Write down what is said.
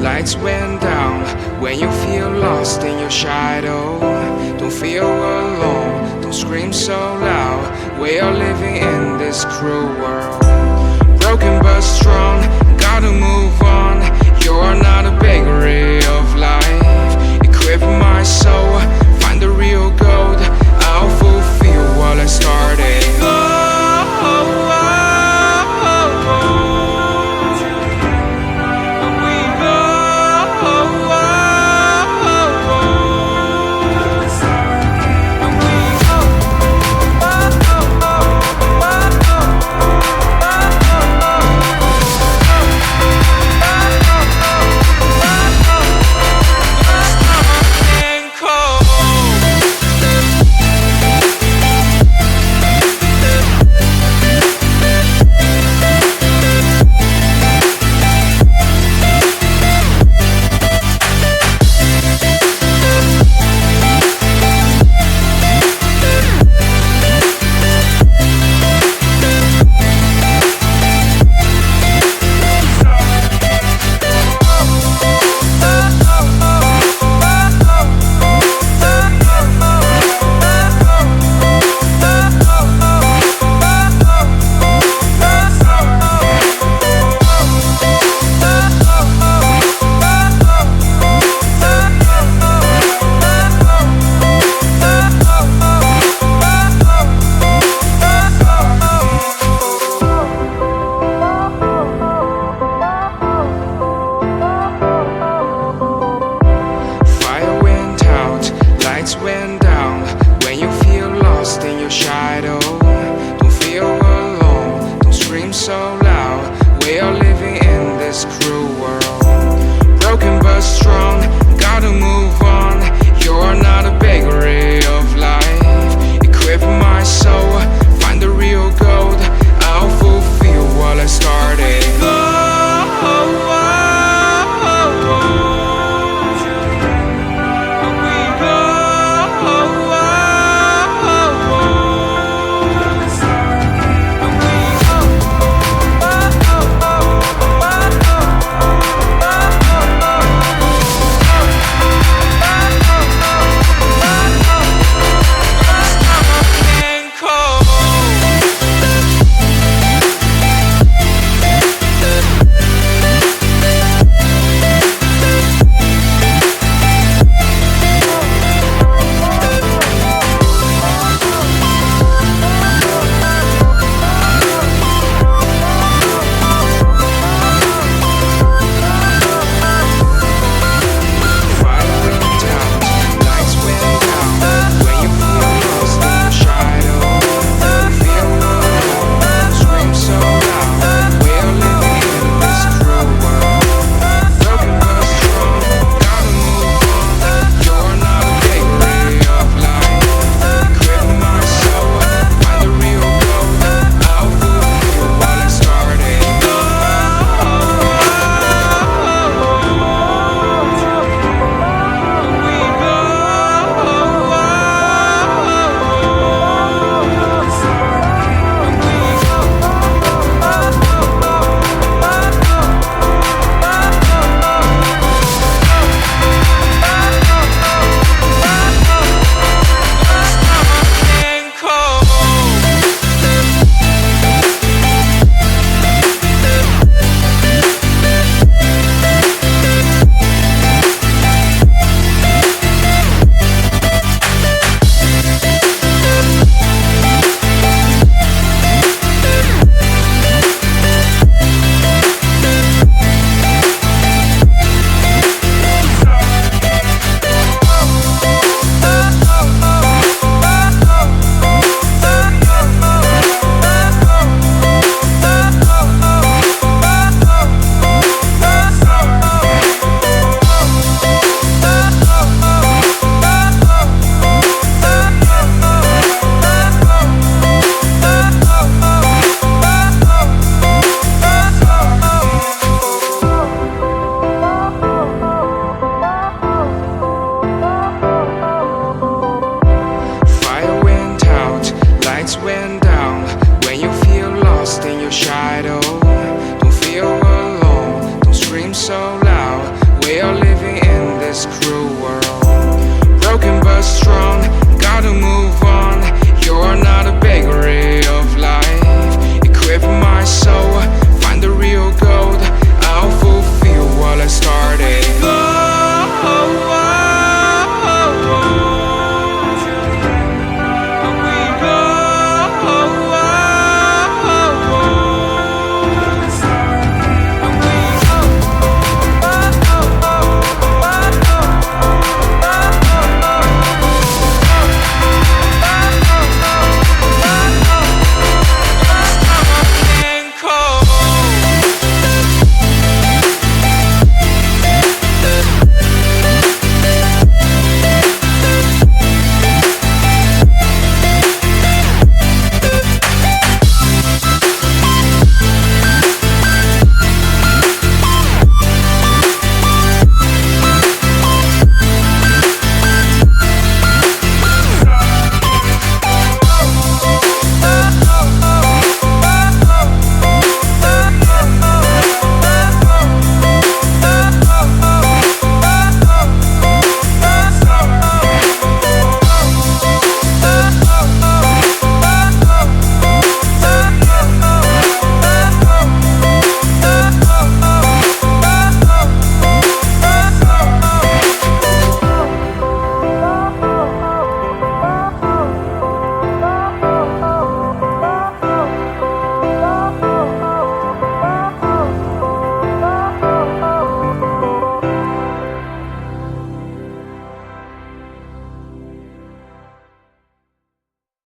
lights went down. When you feel lost in your shadow, don't feel alone, don't scream so loud. We are living in this cruel world, broken but strong, gotta move on. You're not a bakery of life, equip my soul, find the real gold. I'll fulfill what I started. Went down. When you feel lost in your shadow, don't feel alone, don't scream so loud. We are living in this cruel world, broken but strong, gotta move on. You're not a bakery of life, equip my soul, find the real gold. I'll fulfill what I started. Went down. When you feel lost in your shadow, don't feel alone, don't scream so loud. We are living in this cruel world. Broken but strong.